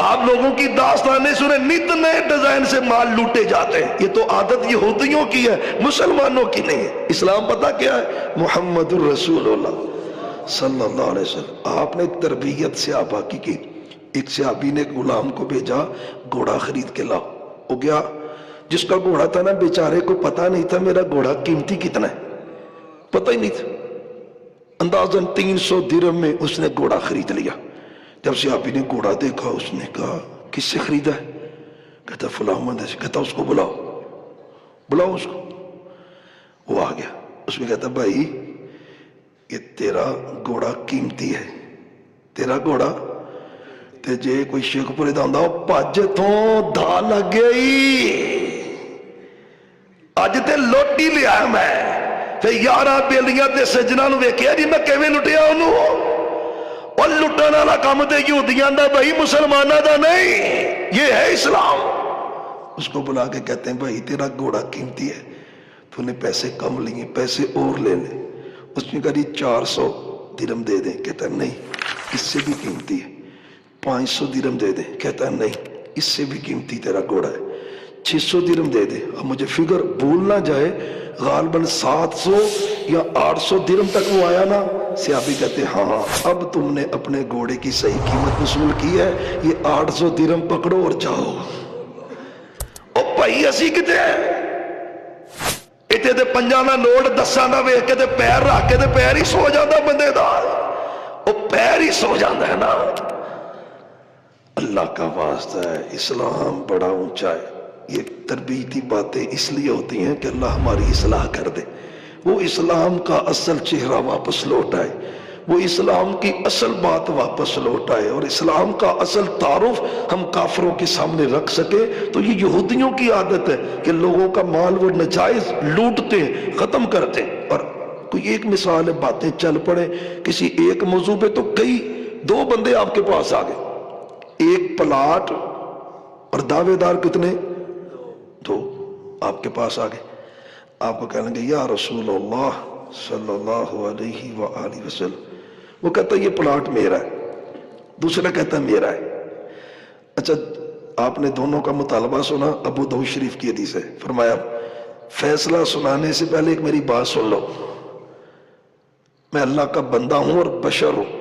آپ لوگوں کی داستانیں سنیں، نت نئے ڈیزائن سے مال لوٹے جاتے ہیں، یہ تو عادت یہودیوں کی ہے، مسلمانوں کی نہیں ہے۔ اسلام پتہ کیا ہے؟ محمد الرسول اللہ صلی اللہ علیہ وسلم۔ آپ نے تربیت صحابہ کی، ایک صحابی نے غلام کو بھیجا، گھوڑا خرید کے لاؤ، ہو گیا، جس کا گھوڑا تھا نا بیچارے کو پتہ نہیں تھا میرا گھوڑا قیمتی کتنا ہے، پتہ ہی نہیں تھا، اندازاً 300 درہم میں اس نے گھوڑا خرید لیا۔ جب صحابی نے گھوڑا دیکھا، اس نے کہا کس سے خریدا ہے؟ کہتا فلاں بندے سے۔ کہتا اس کو بلاؤ اس کو۔ وہ آ گیا، اس میں کہتا بھائی یہ تیرا گھوڑا قیمتی ہے، تیرا گھوڑا تے جے کوئی شیخ پورے داندہ ہو پاج تو دھا لگ گئی، آج تے لوٹی لیا میں تے یارہ بیلیاں تے سجنہ نو ویکھیا جی میں کیویں لٹیا انہوں، اور لٹن والا کام تے یہودیاں دا بھائی مسلمانہ دا نہیں، یہ ہے اسلام۔ اس کو بلا کے کہتے ہیں بھائی تیرا گھوڑا قیمتی ہے، تو نے پیسے کم لیے، پیسے اور لے لیں۔ اس نے کہا جی 400 درہم دے دیں، کہتا ہے نہیں اس سے بھی قیمتی ہے۔ 500 درہم دے دیں، کہتا ہے نہیں اس سے بھی قیمتی تیرا گھوڑا ہے۔ 600 درہم دے دیں، اب مجھے فگر بھول نہ جائے، غالباً 700 یا 800 درہم تک وہ آیا نا۔ صحابی کہتے ہیں ہاں اب تم نے اپنے گھوڑے کی صحیح قیمت وصول کی ہے، یہ 800 درہم پکڑو اور جاؤ۔ او بھائی اسی کتے ہیں اتنے دے پنجانا نوٹ دساں دا ویکھ کے تے پیر رکھ کے تے پیر ہی سو جاندہ بندے دا، او پیر ہی سو جاندہ ہے نا۔ اللہ کا واسطہ ہے، اسلام بڑا اونچا ہے۔ یہ تربیتی باتیں اس لیے ہوتی ہیں کہ اللہ ہماری اصلاح کر دے، وہ اسلام کا اصل چہرہ واپس لوٹ آئے، وہ اسلام کی اصل بات واپس لوٹ آئے، اور اسلام کا اصل تعارف ہم کافروں کے سامنے رکھ سکے۔ تو یہ یہودیوں کی عادت ہے کہ لوگوں کا مال وہ ناجائز لوٹتے ختم کرتے، اور کوئی ایک مثال ہے، باتیں چل پڑے کسی ایک موضوع پہ تو کئی 2 بندے آپ کے پاس آ گئے، ایک پلاٹ اور دعوے دار کتنے؟ 2 آپ کے پاس آ گئے، آپ کو کہنے گے یا رسول اللہ صلی اللہ علیہ وآلہ وسلم، وہ کہتا ہے یہ پلاٹ میرا ہے، دوسرا کہتا ہے میرا ہے۔ اچھا آپ نے دونوں کا مطالبہ سنا، ابو داؤد شریف کی حدیث ہے، فرمایا فیصلہ سنانے سے پہلے ایک میری بات سن لو، میں اللہ کا بندہ ہوں اور بشر ہوں،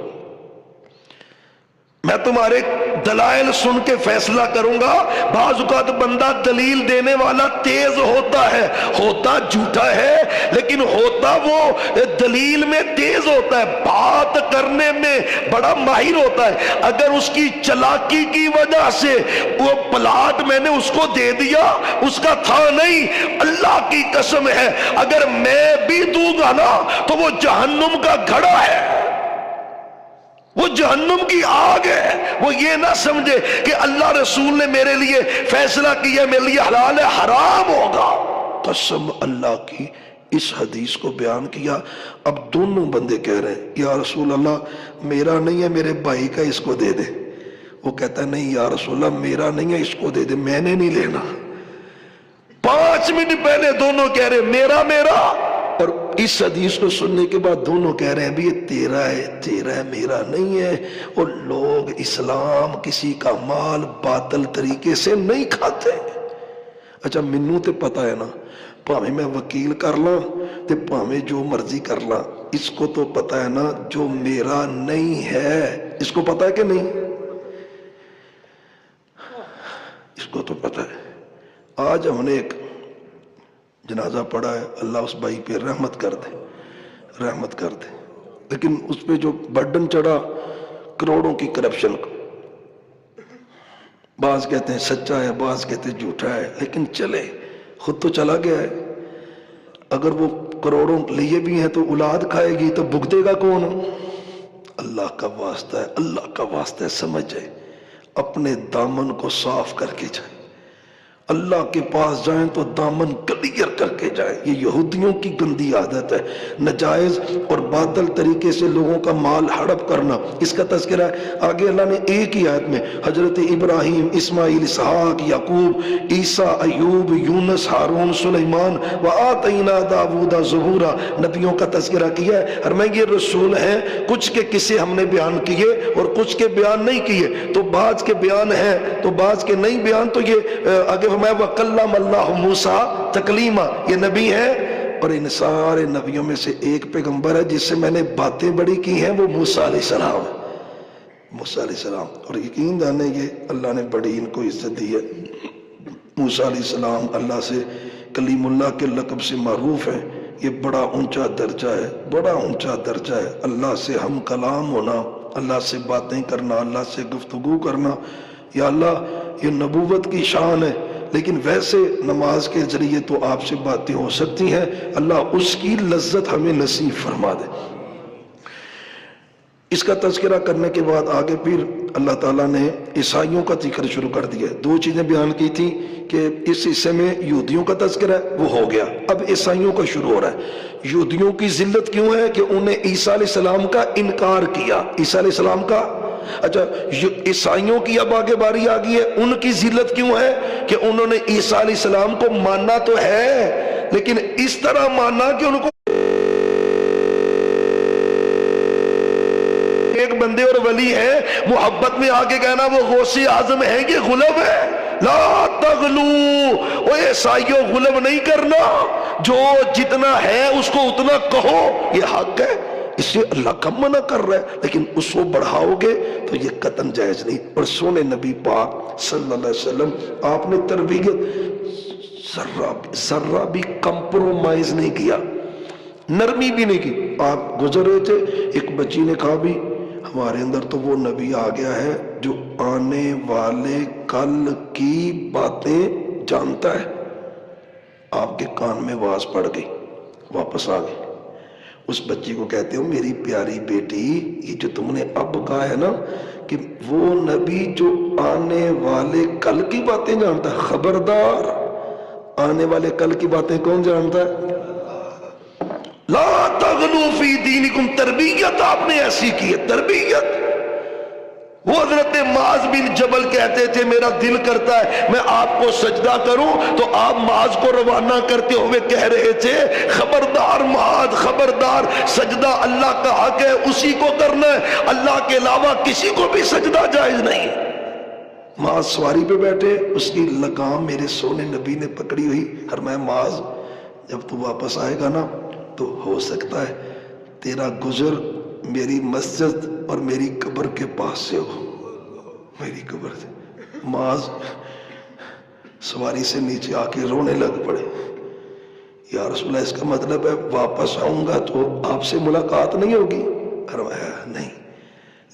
میں تمہارے دلائل سن کے فیصلہ کروں گا۔ بعض اوقات بندہ دلیل دینے والا تیز ہوتا ہے، ہوتا جھوٹا ہے لیکن ہوتا وہ دلیل میں تیز ہوتا ہے، بات کرنے میں بڑا ماہر ہوتا ہے۔ اگر اس کی چلاکی کی وجہ سے وہ پلاٹ میں نے اس کو دے دیا، اس کا تھا نہیں، اللہ کی قسم ہے اگر میں بھی دوں گا نا تو وہ جہنم کا گھڑا ہے، وہ جہنم کی آگ ہے۔ وہ یہ نہ سمجھے کہ اللہ رسول نے میرے لیے فیصلہ کیا میرے لیے حلال ہے، حرام ہوگا۔ قسم اللہ کی اس حدیث کو بیان کیا۔ اب دونوں بندے کہہ رہے ہیں یا رسول اللہ میرا نہیں ہے، میرے بھائی کا، اس کو دے دے۔ وہ کہتا ہے نہیں یا رسول اللہ میرا نہیں ہے، اس کو دے دے، میں نے نہیں لینا۔ 5 منٹ پہلے دونوں کہہ رہے میرا میرا، اور اس حدیث کو سننے کے بعد دونوں کہہ رہے ہیں بھی یہ تیرا ہے میرا نہیں ہے۔ اور لوگ اسلام کسی کا مال باطل طریقے سے نہیں کھاتے۔ اچھا منوں تے پتا ہے نا، پاویں میں وکیل کر لاں تے پاویں جو مرضی کر لاں، اس کو تو پتا ہے نا جو میرا نہیں ہے، اس کو پتا ہے کہ نہیں؟ اس کو تو پتا ہے۔ آج ہم نے ایک جنازہ پڑھا ہے، اللہ اس بھائی پہ رحمت کر دے، رحمت کر دے، لیکن اس پہ جو برڈن چڑھا کروڑوں کی کرپشن کو، بعض کہتے ہیں سچا ہے، بعض کہتے ہیں جھوٹا ہے، لیکن چلے، خود تو چلا گیا ہے۔ اگر وہ کروڑوں لیے بھی ہیں تو اولاد کھائے گی تو بھگتے گا کون؟ اللہ کا واسطہ ہے، اللہ کا واسطہ ہے، سمجھ جائے، اپنے دامن کو صاف کر کے جائیں۔ اللہ کے پاس جائیں تو دامن کلیئر کر کے جائیں۔ یہ یہودیوں کی گندی عادت ہے، نجائز اور باطل طریقے سے لوگوں کا مال ہڑپ کرنا۔ اس کا تذکرہ ہے آگے اللہ نے ایک ہی آیت میں، حضرت ابراہیم، اسماعیل، اسحاق، یعقوب، عیسیٰ، ایوب، یونس، ہارون، سلیمان، وآتینا داؤد زبورا، نبیوں کا تذکرہ کیا ہے۔ اور میں یہ رسول ہیں، کچھ کے قصے ہم نے بیان کیے اور کچھ کے بیان نہیں کیے، تو بعض کے بیان ہیں تو بعض کے نہیں بیان۔ تو یہ آگے میں وَكَلَّمَ اللَّهُ مُوسَىٰ تَكْلِيمًا، یہ نبی ہیں، اور ان سارے نبیوں میں سے ایک پیغمبر ہے جس سے میں نے باتیں بڑی کی ہیں، وہ موسیٰ علیہ السلام ہے، موسیٰ علیہ السلام۔ اور یقین جانے یہ اللہ نے بڑی ان کو عزت دی ہے۔ موسیٰ علیہ السلام اللہ سے کلیم اللہ کے لقب سے معروف ہیں، یہ بڑا اونچا درجہ ہے، بڑا اونچا درجہ ہے۔ اللہ سے ہم کلام ہونا، اللہ سے باتیں کرنا، اللہ سے گفتگو کرنا، یا اللہ یہ نبوت کی شان ہے، لیکن ویسے نماز کے ذریعے تو آپ سے باتیں ہو سکتی ہیں، اللہ اس کی لذت ہمیں نصیب فرما دے۔ اس کا تذکرہ کرنے کے بعد آگے پھر اللہ تعالیٰ نے عیسائیوں کا ذکر شروع کر دیا۔ 2 چیزیں بیان کی تھی کہ اس حصے میں یہودیوں کا تذکرہ ہے، وہ ہو گیا، اب عیسائیوں کا شروع ہو رہا ہے۔ یہودیوں کی ذلت کیوں ہے کہ انہیں عیسیٰ علیہ السلام کا انکار کیا، عیسیٰ علیہ السلام کا۔ اچھا عیسائیوں کی اب آگے باری آ گئی ہے، ان کی ذلت کیوں ہے کہ انہوں نے عیسیٰ علیہ السلام کو ماننا تو ہے لیکن اس طرح ماننا کہ ان کو ایک بندے اور ولی ہے، محبت میں آگے کہنا وہ غوث اعظم ہے، یہ غلب ہے۔ لا تغلو، وہ عیسائیوں غلب نہیں کرنا، جو جتنا ہے اس کو اتنا کہو، یہ حق ہے، اس سے اللہ کم منع کر رہا ہے، لیکن اس کو بڑھاؤ گے تو یہ قطعاً جائز نہیں۔ اور سونے نبی پاک صلی اللہ علیہ وسلم آپ نے تربیت ذرہ بھی کمپرومائز نہیں کیا، نرمی بھی نہیں کی۔ آپ گزر رہے تھے، ایک بچی نے کہا بھی ہمارے اندر تو وہ نبی آ گیا ہے جو آنے والے کل کی باتیں جانتا ہے۔ آپ کے کان میں آواز پڑ گئی، واپس آ گئی۔ اس بچی کو کہتے ہو میری پیاری بیٹی، یہ جو تم نے اب کہا ہے نا کہ وہ نبی جو آنے والے کل کی باتیں جانتا ہے، خبردار، آنے والے کل کی باتیں کون جانتا ہے؟ لا تغلو فی دینکم، تربیت آپ نے ایسی کی ہے، تربیت۔ وہ حضرت معاذ بن جبل کہتے تھے میرا دل کرتا ہے میں آپ کو سجدہ کروں، تو آپ معاذ کو روانہ کرتے ہوئے کہہ رہے تھے خبردار معاذ، خبردار، سجدہ اللہ کا حق ہے، اسی کو کرنا ہے، اللہ کے علاوہ کسی کو بھی سجدہ جائز نہیں۔ معاذ سواری پہ بیٹھے، اس کی لگام میرے سونے نبی نے پکڑی ہوئی، فرمایا معاذ جب تو واپس آئے گا نا تو ہو سکتا ہے تیرا گزر میری مسجد اور میری قبر کے پاس سے ہو۔ میری قبر سے معاذ سواری سے نیچے آ کے رونے لگ پڑے. یا رسول اللہ اس کا مطلب ہے واپس آؤں گا تو آپ سے ملاقات نہیں ہوگی؟ فرمایا نہیں،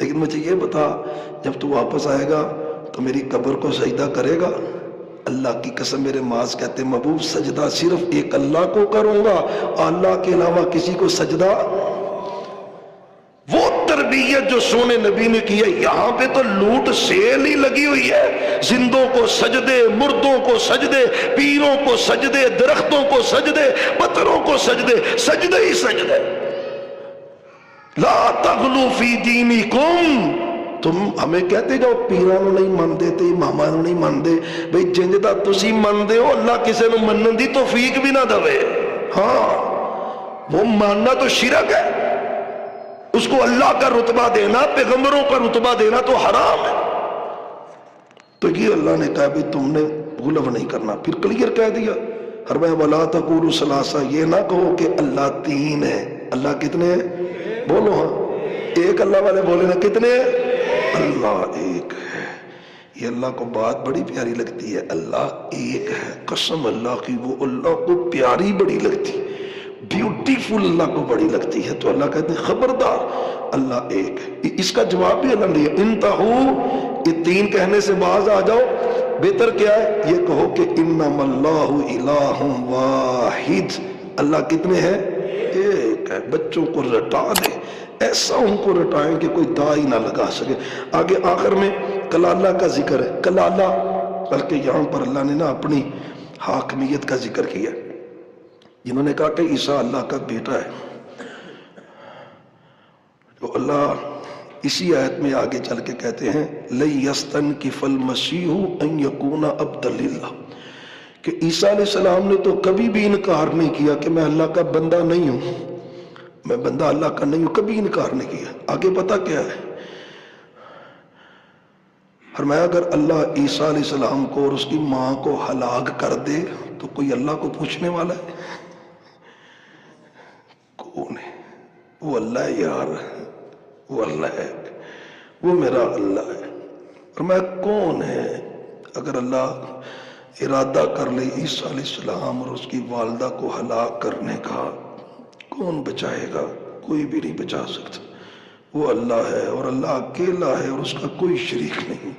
لیکن مجھے یہ بتا جب تو واپس آئے گا تو میری قبر کو سجدہ کرے گا؟ اللہ کی قسم میرے معاذ کہتے محبوب سجدہ صرف ایک اللہ کو کروں گا، اللہ کے علاوہ کسی کو سجدہ. وہ تربیت جو سونے نبی نے کی ہے، یہاں پہ تو لوٹ سیل ہی لگی ہوئی ہے. زندوں کو سجدے، مردوں کو سجدے، پیروں کو سجدے، درختوں کو سجدے، پتھروں کو سجدے، سجدے ہی سجدے. لا تغلو فی دینکم، تم ہمیں کہتے جاؤ پیرانو نہیں مان دے تے امامانو نہیں مان دے. بھئی جنج دا تسی مان دے ہو اللہ کسے نو منن دی توفیق بھی نہ دوے. ہاں وہ ماننا تو شرک ہے، اس کو اللہ کا رتبہ دینا، پیغمبروں کا رتبہ دینا تو حرام ہے. تو یہ اللہ نے کہا بھی تم نے غلو نہیں کرنا. پھر کلیئر کہہ دیا فرمایا وَلَا تَقُولُوا ثَلَاثَةً، یہ نہ کہو کہ اللہ تین ہے. اللہ کتنے ہیں؟ بولو ہاں، ایک اللہ والے بولے نا کتنے ہیں؟ اللہ ایک ہے. یہ اللہ کو بات بڑی پیاری لگتی ہے، اللہ ایک ہے. قسم اللہ کی وہ اللہ کو پیاری بڑی لگتی، بیوٹیفل اللہ کو بڑی لگتی ہے. تو اللہ کہتے ہیں خبردار اللہ ایک ہے. اس کا جواب بھی اللہ نے دیا انتہو، یہ تین کہنے سے باز آ جاؤ. بہتر کیا ہے یہ کہو کہ انما اللہ الہ واحد، اللہ کتنے ہیں؟ ایک ہے. بچوں کو رٹا دے، ایسا ان کو رٹائیں کہ کوئی دائی نہ لگا سکے. آگے آخر میں کلالہ کا ذکر ہے. کلالہ بلکہ یہاں پر اللہ نے نا اپنی حاکمیت کا ذکر کیا. جنہوں نے کہا کہ عیسیٰ اللہ کا بیٹا ہے، تو اللہ اسی آیت میں آگے چل کے کہتے ہیں لَن يَسْتَنْكِفَ الْمَسِيحُ أَن يَكُونَ عَبْدًا لِلَّهِ، کہ عیسیٰ علیہ السلام نے تو کبھی بھی انکار نہیں کیا کہ میں اللہ کا بندہ نہیں ہوں، میں بندہ اللہ کا نہیں ہوں، کبھی انکار نہیں کیا. آگے پتہ کیا ہے؟ فرمایا اگر اللہ عیسیٰ علیہ السلام کو اور اس کی ماں کو ہلاک کر دے تو کوئی اللہ کو پوچھنے والا ہے؟ کون ہے؟ وہ اللہ ہے یار، وہ اللہ ہے، وہ میرا اللہ ہے. فرمایا کون ہے؟ اگر اللہ ارادہ کر لے عیسیٰ علیہ السلام اور اس کی والدہ کو ہلاک کرنے کا، کون بچائے گا؟ کوئی بھی نہیں بچا سکتا. وہ اللہ ہے اور اللہ اکیلا ہے اور اس کا کوئی شریک نہیں.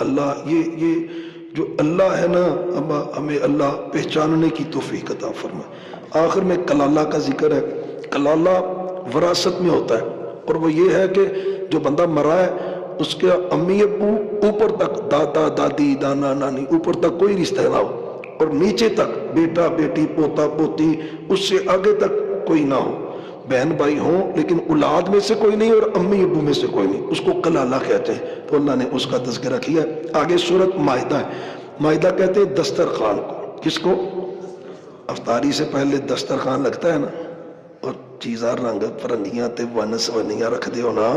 اللہ یہ جو اللہ ہے نا، ہمیں اللہ پہچاننے کی توفیق عطا فرمائے. آخر میں کلالہ کا ذکر ہے. کلالہ وراثت میں ہوتا ہے، اور وہ یہ ہے کہ جو بندہ مرا ہے اس کے امی ابو اوپر تک، دادا دادی نانا نانی اوپر تک کوئی رشتہ نہ ہو، اور نیچے تک بیٹا بیٹی پوتا پوتی اس سے آگے تک کوئی نہ ہو. بہن بھائی ہوں لیکن اولاد میں سے کوئی نہیں اور امی ابو میں سے کوئی نہیں، اس کو کلالہ کہتے ہیں. تو اللہ نے اس کا تذکرہ کیا. آگے سورت مائدہ ہے. مائدہ کہتے ہیں دسترخوان کو. کس کو؟ افطاری سے پہلے دسترخوان لگتا ہے نا، اور چیزاں رنگ پرنگیاں تے ونس ونیاں رکھ دے ہو نا،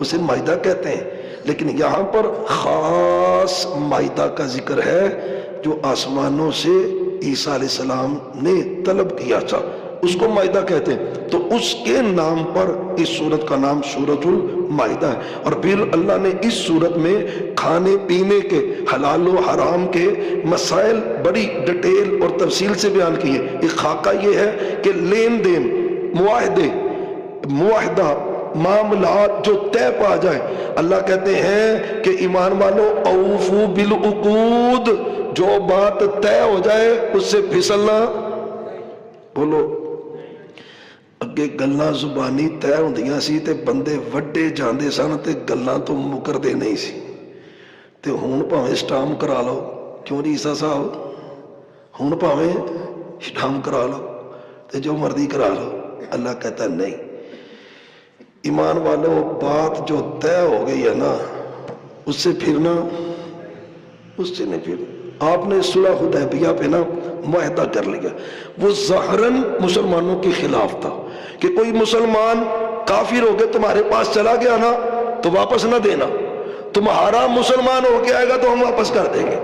اسے مائدہ کہتے ہیں. لیکن یہاں پر خاص مائدہ کا ذکر ہے جو آسمانوں سے عیسیٰ علیہ السلام نے طلب کیا تھا، اس کو مائدہ کہتے ہیں. تو اس کے نام پر اس سورت کا نام سورۃ المائدہ ہے. اور پھر اللہ نے اس سورت میں کھانے پینے کے حلال و حرام کے مسائل بڑی ڈیٹیل اور تفصیل سے بیان کیے. ایک خاکہ یہ ہے کہ لین دین، معاہدے، معاہدہ، معاملات جو طے پا جائیں، اللہ کہتے ہیں کہ ایمان والو اوفو بالعقود، جو بات طے ہو جائے اس سے پھسلنا. بولو اگے گلاں زبانی طے ہوندیاں سی تے بندے وڈے جاندے سن تے گلاں تو مکردے نہیں سی. تے ہون پاویں سٹام کرا لو، کیوں نہیں عیسیٰ صاحب؟ ہون پاویں سٹام کرا لو تے جو مرضی کرا لو. اللہ کہتا نہیں، ایمان والو بات جو طے ہو گئی ہے نا اس سے پھرنا، اس سے نہیں پھرنا. آپ نے صلح حدیبیہ پہ نا معاہدہ کر لیا، وہ ظاہراً مسلمانوں کے خلاف تھا کہ کوئی مسلمان کافر ہو کے تمہارے پاس چلا گیا نا تو واپس نہ دینا، تمہارا مسلمان ہو کے آئے گا تو ہم واپس کر دیں گے.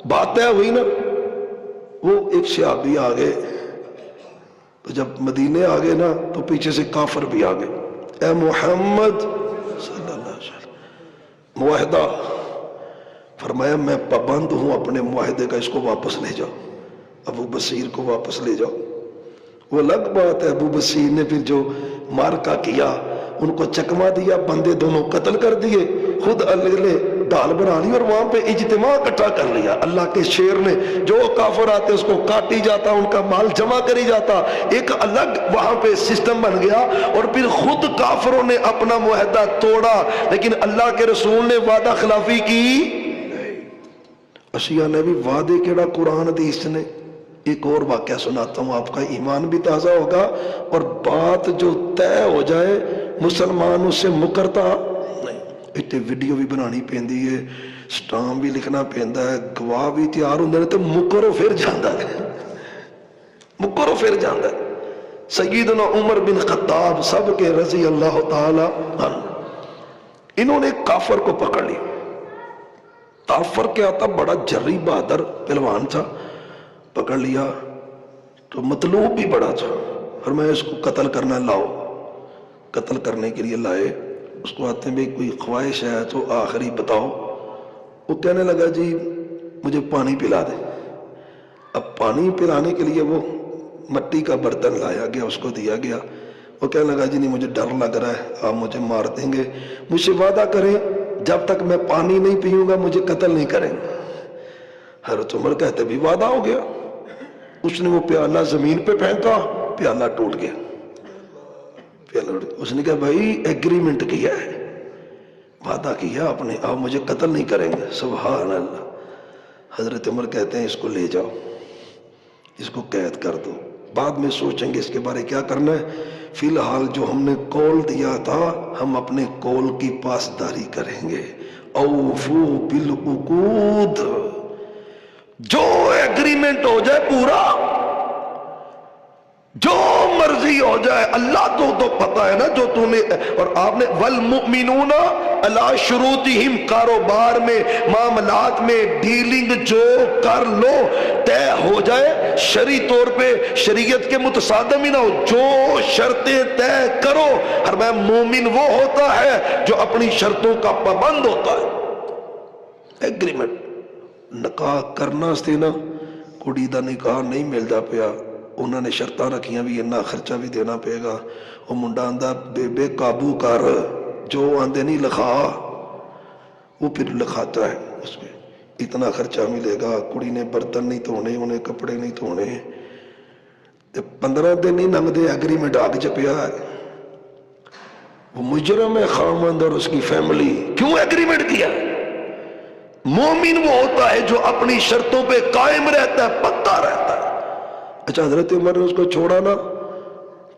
بات طے ہوئی نا. وہ ایک صحابی آ گئے، تو جب مدینے آ گئے نا تو پیچھے سے کافر بھی آ گئے. اے محمد صلی اللہ علیہ وسلم، معاہدہ فرمایا میں پابند ہوں اپنے معاہدے کا، اس کو واپس لے جاؤ، ابو بصیر کو واپس لے جاؤ۔ وہ الگ بات ہے، ابو بصیر نے پھر جو مارکا کیا، ان کو چکما دیا، بندے دونوں قتل کر دیے، خود اگلے ڈال بنا لی اور وہاں پہ اجتماع اکٹھا کر لیا۔ اللہ کے شیر نے جو کافر آتے اس کو کاٹی جاتا، ان کا مال جمع کری جاتا، ایک الگ وہاں پہ سسٹم بن گیا۔ اور پھر خود کافروں نے اپنا معاہدہ توڑا، لیکن اللہ کے رسول نے وعدہ خلافی کی۔ اشیاء نے بھی وعدے کیڑا قرآن حدیث نے۔ ایک اور واقعہ سناتا ہوں، آپ کا ایمان بھی تازہ ہوگا، اور بات جو طے ہو جائے مسلمان اس سے مکرتا نہیں۔ اتنے ویڈیو بھی بنانی پیندی ہے، سٹام بھی لکھنا پیندا ہے، گواہ بھی تیار ہوندے نے، تو مکرو پھر جاندا ہے، مکرو پھر جاندا ہے۔ سیدنا عمر بن خطاب سب کے رضی اللہ تعالی عنہ، انہوں نے کافر کو پکڑ لی۔ کافر کیا تھا؟ بڑا جری بہادر پہلوان تھا، پکڑ لیا تو مطلوب بھی بڑا تھا، اور میں اس کو قتل کرنا، لاؤ۔ قتل کرنے کے لیے لائے، اس کو آتے ہیں کوئی خواہش ہے تو آخری بتاؤ۔ وہ کہنے لگا جی مجھے پانی پلا دے۔ اب پانی پلانے کے لیے وہ مٹی کا برتن لایا گیا، اس کو دیا گیا۔ وہ کہنے لگا جی نہیں مجھے ڈر لگ رہا ہے، آپ مجھے مار دیں گے، مجھ سے وعدہ کریں جب تک میں پانی نہیں پیوں گا مجھے قتل نہیں کریں گے۔ حضرت عمر کہتے بھی وعدہ ہو گیا۔ اس نے وہ پیالہ زمین پہ پھینکا، پیالہ ٹوٹ گیا، پیالہ ٹوٹ گیا۔ اس نے کہا بھائی ایگریمنٹ کیا ہے، وعدہ کیا آپ نے، آپ مجھے قتل نہیں کریں گے۔ سبحان اللہ۔ حضرت عمر کہتے ہیں اس کو لے جاؤ، اس کو قید کر دو، بعد میں سوچیں گے اس کے بارے کیا کرنا ہے، فی الحال جو ہم نے کول دیا تھا ہم اپنے کول کی پاسداری کریں گے۔ اوفو بالعقود، جو ایگریمنٹ ہو جائے پورا، جو مرضی ہو جائے، اللہ کو تو پتا ہے نا جو تو نے۔ اور آپ نے والمؤمنون علی شروطہم، کاروبار میں معاملات میں ڈیلنگ جو کر لو طے ہو جائے، شرعی طور پہ شریعت کے متصادم ہی نہ ہو، جو شرطیں طے کرو۔ اور میں مومن وہ ہوتا ہے جو اپنی شرطوں کا پابند ہوتا ہے۔ ایگریمنٹ نکاح کرنا سی نا، کڑی دا نکاح نہیں ملتا پیا، انہوں نے شرطاں رکھیاں بھی اتنا خرچہ بھی دینا پے گا۔ وہ منڈا آندا بے بے قابو کر، جو آندے نہیں لکھا، وہ پھر لکھاتا ہے، اس میں اتنا خرچہ ملے گا، کڑی نے برتن نہیں دھونے، انہیں کپڑے نہیں دھونے۔ 15 دن نہیں لنگدے ایگریمنٹ آگ چپیا ہے۔ وہ مجرم ہے خامند اور اس کی فیملی، کیوں ایگریمنٹ کیا؟ مومن وہ ہوتا ہے جو اپنی شرطوں پہ قائم رہتا ہے، پکا رہتا ہے۔ اچھا حضرت عمر نے اس کو چھوڑا نا،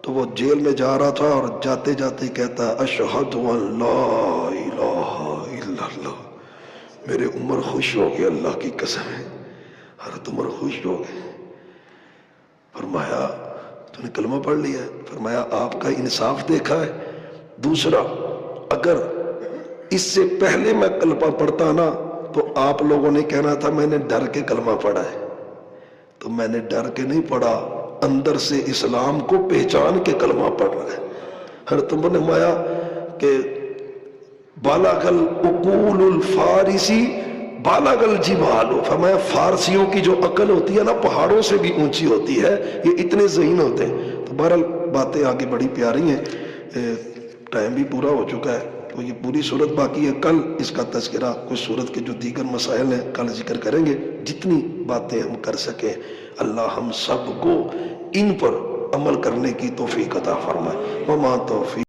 تو وہ جیل میں جا رہا تھا، اور جاتے جاتے کہتا ہے اشہد ان لا الہ الا اللہ۔ میرے عمر خوش ہو گئے، اللہ کی قسم ہے، حضرت عمر خوش ہو گئے۔ فرمایا تو نے کلمہ پڑھ لیا ہے؟ فرمایا آپ کا انصاف دیکھا ہے۔ دوسرا، اگر اس سے پہلے میں کلمہ پڑھتا نا تو آپ لوگوں نے کہنا تھا میں نے ڈر کے کلمہ پڑھا ہے، تو میں نے ڈر کے نہیں پڑھا، اندر سے اسلام کو پہچان کے کلمہ پڑھ رہا ہے۔ حضرت عمر نے فرمایا کہ بالغ العقول الفارسی بالغ الجبال، فرمایا فارسیوں کی جو عقل ہوتی ہے نا پہاڑوں سے بھی اونچی ہوتی ہے، یہ اتنے ذہین ہوتے ہیں۔ تو بہرحال باتیں آگے بڑی پیاری ہیں، ٹائم بھی پورا ہو چکا ہے، تو یہ پوری صورت باقی ہے، کل اس کا تذکرہ کچھ صورت کے جو دیگر مسائل ہیں کل ذکر کریں گے، جتنی باتیں ہم کر سکیں اللہ ہم سب کو ان پر عمل کرنے کی توفیق عطا فرمائے۔ وما توفیق